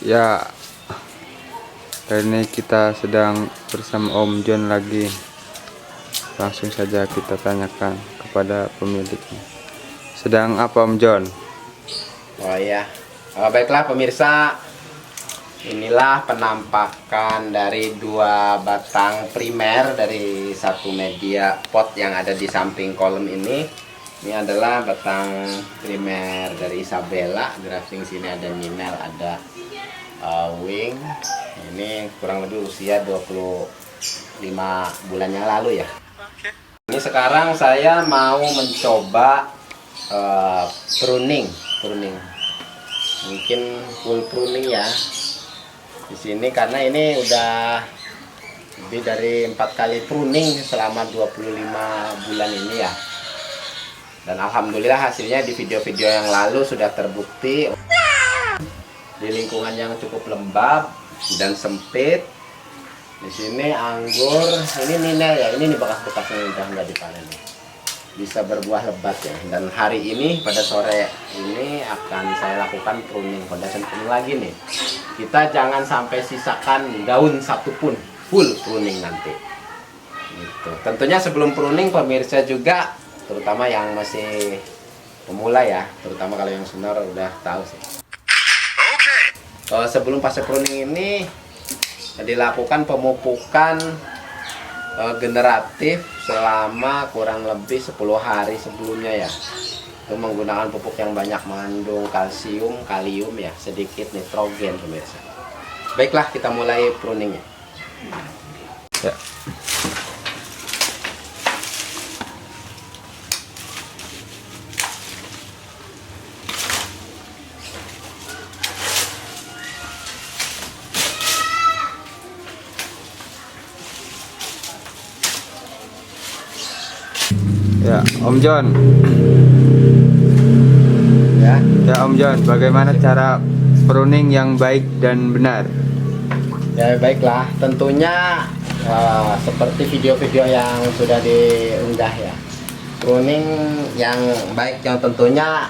Ya, hari ini kita sedang bersama Om John lagi. Langsung saja kita tanyakan kepada pemiliknya. Sedang apa Om John? Oh iya, baiklah pemirsa, inilah penampakan dari dua batang primer dari satu media pot yang ada di samping kolom ini. Ini adalah batang primer dari Isabella, grafting sini ada Ninel, ada Wing. Ini kurang lebih usia 25 bulan yang lalu ya. Ini sekarang saya mau mencoba pruning, mungkin full pruning ya di sini, karena ini udah lebih dari 4 kali pruning selama 25 bulan ini ya. Dan alhamdulillah hasilnya di video-video yang lalu sudah terbukti di lingkungan yang cukup lembab dan sempit. Di sini anggur, ini Ninel ya, ini nih bekas-bekasnya udah nggak dipanen, bisa berbuah lebat ya. Dan hari ini pada sore ini akan saya lakukan pruning, foundation pruning lagi nih. Kita jangan sampai sisakan daun satupun, full pruning nanti. Gitu. Tentunya sebelum pruning pemirsa juga, terutama yang masih pemula ya, terutama kalau yang senior udah tahu sih. Sebelum fase pruning ini dilakukan pemupukan generatif selama kurang lebih 10 hari sebelumnya ya. Itu menggunakan pupuk yang banyak mengandung kalsium, kalium ya, sedikit nitrogen pemirsa. Baiklah, kita mulai pruningnya. Ya. Ya, Om John. Ya, Om John, bagaimana cara pruning yang baik dan benar? Ya baiklah, tentunya seperti video-video yang sudah diunggah ya. Pruning yang baik yang tentunya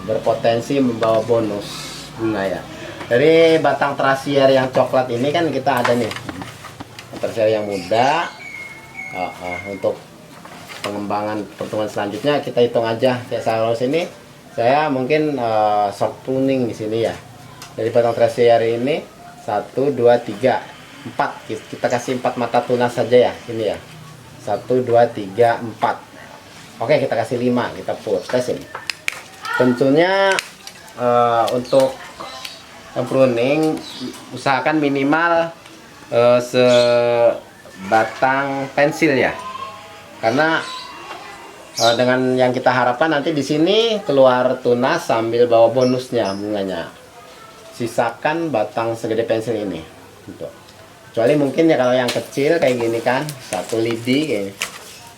berpotensi membawa bonus bunga ya. Dari batang terasier yang coklat ini kan kita ada nih terasier yang muda. Untuk pengembangan pertumbuhan selanjutnya kita hitung aja. Kayak saya sini saya mungkin short pruning di sini ya. Dari batang terasier ini 1, 2, 3, 4. Kita kasih 4 mata tunas saja ya. Ini ya. 1, 2, 3, 4. Oke, kita kasih 5. Kita putus ini. Tentunya untuk pruning usahakan minimal sebatang pensil ya. Karena dengan yang kita harapkan nanti di sini keluar tunas sambil bawa bonusnya bunganya. Sisakan batang segede pensil ini. Gitu. Kecuali mungkin ya kalau yang kecil kayak gini kan, 1 lidi kayak.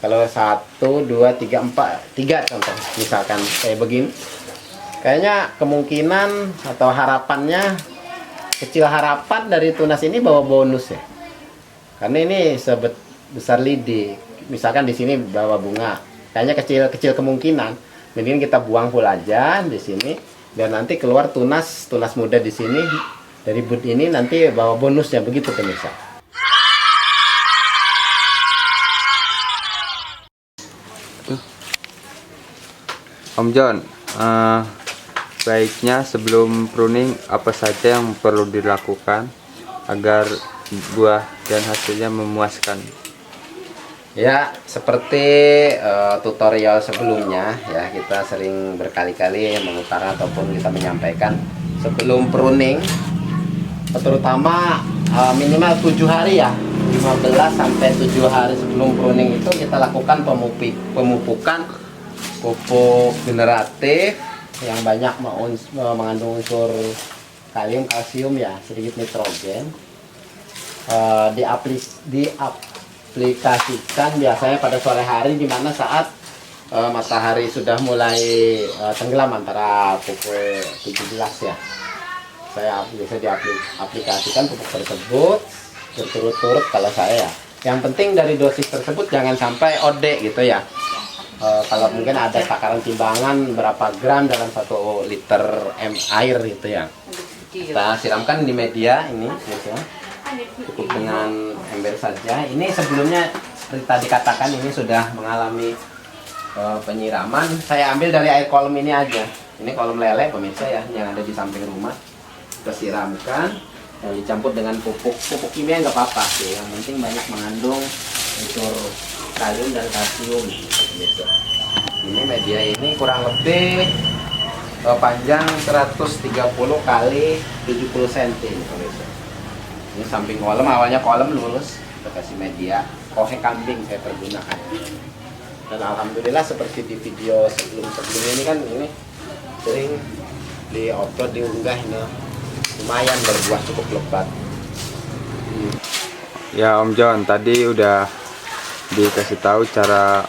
Kalau 1, 2, 3, 4, 3 contoh misalkan kayak begini. Kayaknya kemungkinan atau harapannya kecil, harapan dari tunas ini bawa bonus ya. Karena ini sebesar lidi. Misalkan di sini bawa bunga, kayaknya kecil kemungkinan. Mending kita buang full aja di sini, biar nanti keluar tunas muda di sini dari bud ini, nanti bawa bonusnya begitu pemirsa. Om John, baiknya sebelum pruning apa saja yang perlu dilakukan agar buah dan hasilnya memuaskan? Ya, seperti tutorial sebelumnya ya, kita sering berkali-kali mengutarakan ataupun kita menyampaikan sebelum pruning, terutama minimal 7 hari ya, 15 sampai 7 hari sebelum pruning itu kita lakukan pemupukan pupuk generatif yang banyak mengandung unsur kalium, kalsium ya, sedikit nitrogen. Aplikasikan biasanya pada sore hari, di mana saat matahari sudah mulai tenggelam antara pukul 17 ya. Saya biasa diaplikasikan pupuk tersebut berturut-turut kalau saya ya. Yang penting dari dosis tersebut jangan sampai OD gitu ya. Kalau mungkin ada takaran timbangan berapa gram dalam 1 liter air gitu ya. Kita siramkan di media ini, ya. Cukup dengan ember saja. Ini sebelumnya seperti tadi katakan ini sudah mengalami penyiraman. Saya ambil dari air kolam ini aja. Ini kolam lele pemirsa ya, yang ada di samping rumah. Kita siramkan, yang dicampur dengan pupuk kimia nggak apa-apa sih. Yang penting banyak mengandung unsur kalium dan kalsium. Pemirsa. Ini media ini kurang lebih panjang 130 kali 70 cm ini pemirsa. Ini samping kolam, awalnya kolam lurus, kita kasih media kohe kambing saya pergunakan. Dan alhamdulillah seperti di video sebelum-sebelumnya ini kan ini sering di-upload, diunggah ini lumayan berbuah cukup lebat. Ya Om John, tadi udah dikasih tahu cara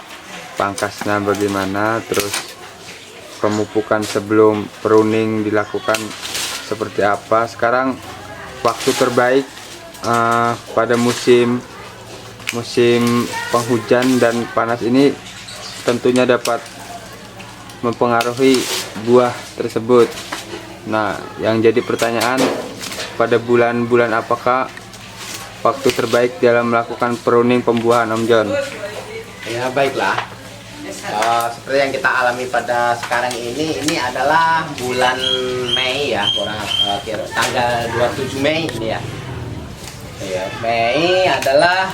pangkasnya bagaimana, terus pemupukan sebelum pruning dilakukan seperti apa. Sekarang waktu terbaik pada musim penghujan dan panas ini tentunya dapat mempengaruhi buah tersebut. Nah, yang jadi pertanyaan, pada bulan-bulan apakah waktu terbaik dalam melakukan pruning pembuahan Om John? Ya baiklah, seperti yang kita alami pada sekarang ini adalah bulan Mei ya, tanggal 27 Mei ini ya. Mei adalah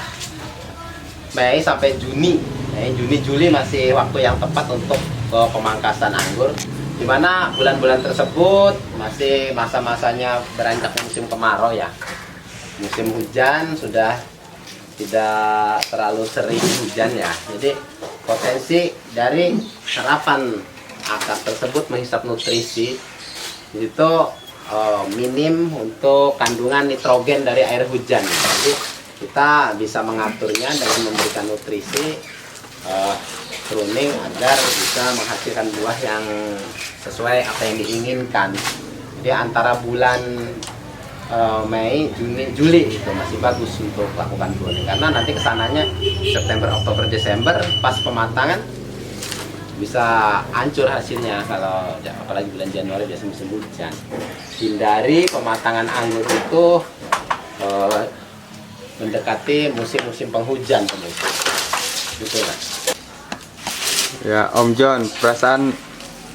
Mei sampai Juni. Juni Juli masih waktu yang tepat untuk pemangkasan anggur, dimana bulan-bulan tersebut masih masa-masanya beranjak musim kemarau ya. Musim hujan sudah tidak terlalu sering hujan ya, jadi potensi dari serapan akar tersebut menghisap nutrisi itu minim untuk kandungan nitrogen dari air hujan. Jadi kita bisa mengaturnya dengan memberikan nutrisi pruning agar bisa menghasilkan buah yang sesuai apa yang diinginkan. Jadi antara bulan Mei, Juni, Juli itu masih bagus untuk lakukan pruning, karena nanti kesananya September, Oktober, Desember pas pematangan bisa hancur hasilnya. Kalau apalagi bulan Januari biasa musim hujan. Hindari pematangan anggur itu mendekati musim-musim penghujan pemirsa. Gitu kan. Ya Om John, perasaan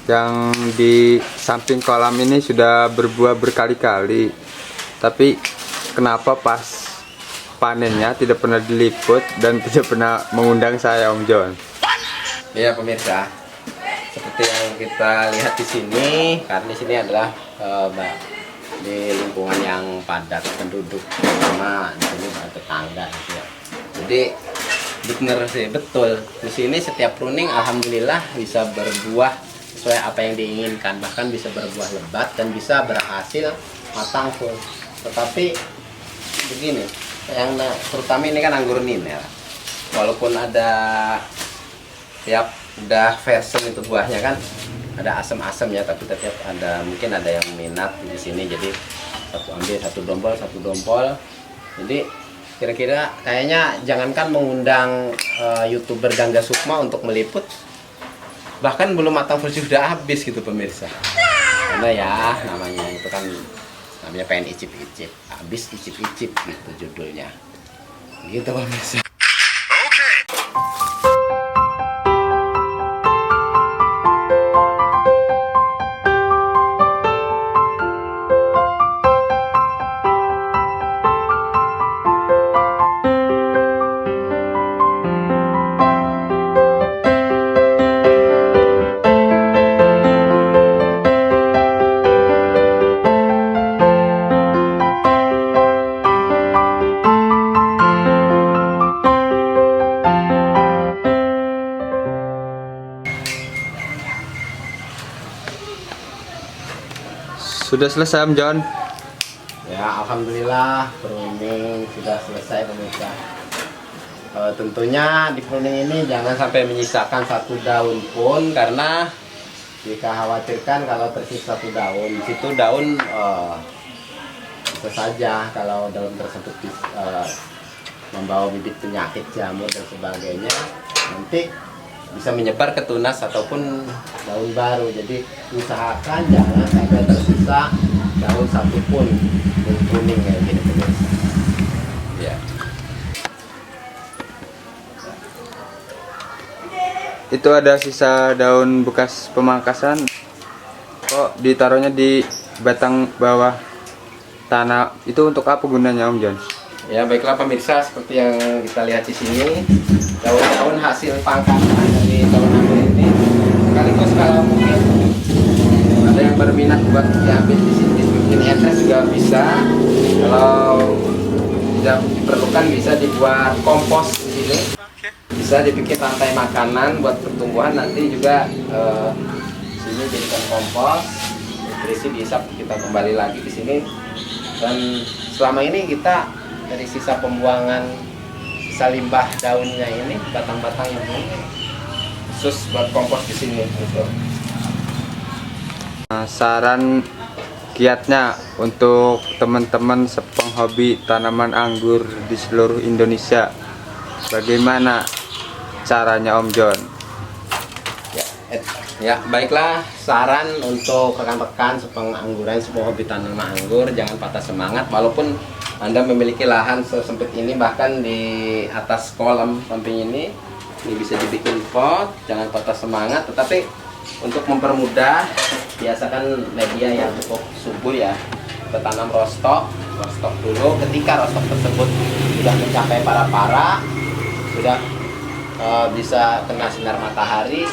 yang di samping kolam ini sudah berbuah berkali-kali, tapi kenapa pas panennya tidak pernah diliput dan tidak pernah mengundang saya Om John? Ya pemirsa, seperti yang kita lihat di sini, karena di sini adalah di lingkungan yang padat penduduk, sama di sini ada tetangga gitu ya. Jadi benar sih, betul. Di sini setiap pruning alhamdulillah bisa berbuah sesuai apa yang diinginkan, bahkan bisa berbuah lebat dan bisa berhasil matang full. Tetapi begini, yang terutama ini kan anggur Ninel. Walaupun ada ya udah version itu buahnya kan ada asam-asamnya, tapi tetap ada, mungkin ada yang minat di sini, jadi ambil satu dompol. Jadi kira-kira kayaknya jangankan mengundang YouTuber Gangga Sukma untuk meliput, bahkan belum matang full sudah habis gitu pemirsa. Karena ya namanya itu kan namanya pengen icip-icip, habis icip-icip gitu judulnya. Gitu pemirsa. Sudah selesai Om John? Ya alhamdulillah pruning sudah selesai pemirsa. Tentunya di pruning ini jangan sampai menyisakan satu daun pun, karena jika khawatirkan kalau tersisa satu daun, di situ daun bisa saja kalau daun tersebut membawa bibit penyakit jamur dan sebagainya, nanti bisa menyebar ke tunas ataupun daun baru. Jadi usahakan jangan sampai tersisa daun satu pun kuning kayak gini pemirsa. Ya. Itu ada sisa daun bekas pemangkasan. Kok ditaruhnya di batang bawah tanah? Itu untuk apa gunanya Om John? Ya baiklah pemirsa, seperti yang kita lihat di sini, daun-daun hasil pangkasan dari daun anggur ini sekaligus kalau mungkin ada yang berminat buat diambil di sini dibikin etes juga bisa. Kalau tidak diperlukan bisa dibuat kompos di sini. Bisa dibikin rantai makanan buat pertumbuhan, nanti juga sini jadikan kompos, nutrisi bisa kita kembali lagi di sini. Dan selama ini kita dari sisa pembuangan sisa limbah daunnya ini, batang-batangnya ini khusus buat kompos di sini gitu. Saran kiatnya untuk teman-teman penghobi tanaman anggur di seluruh Indonesia, bagaimana caranya Om John? Ya baiklah, saran untuk rekan-rekan sepengangguran, hobi tanaman anggur, jangan patah semangat walaupun Anda memiliki lahan sesempit ini, bahkan di atas kolam samping ini bisa dibikin pot. Jangan patah semangat, tetapi untuk mempermudah, biasakan media yang cukup subur ya. Kita tanam rostok dulu. Ketika rostok tersebut sudah mencapai para-para, sudah bisa kena sinar matahari,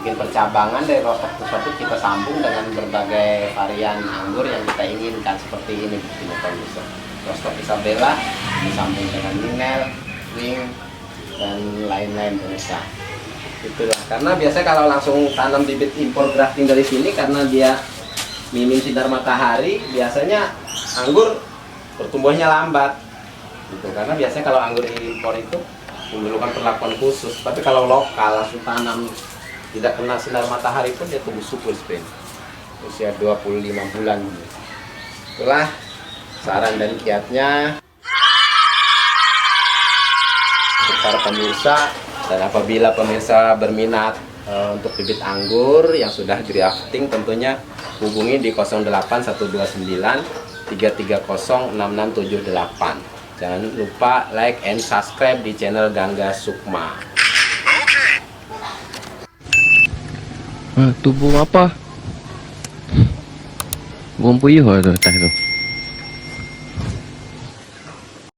bikin percabangan dari rostok tersebut, kita sambung dengan berbagai varian anggur yang kita inginkan seperti ini. Rostok Isabella disambung dengan Ninel, Wing, dan lain-lain pemirsa. Itulah karena biasanya kalau langsung tanam bibit impor grafting dari sini, karena dia minim sinar matahari, biasanya anggur pertumbuhannya lambat. Gitu. Karena biasanya kalau anggur impor itu memerlukan perlakuan khusus. Tapi kalau lokal langsung tanam tidak kena sinar matahari pun dia tumbuh subur sebenarnya. Usia 25 bulan. Itulah saran dan kiatnya untuk para pemirsa. Dan apabila pemirsa berminat untuk bibit anggur yang sudah grafting, tentunya hubungi di 08129 330 6678. Jangan lupa like and subscribe di channel Gangga Sukma. Tubuh apa? Buang puyuh atau tah tu?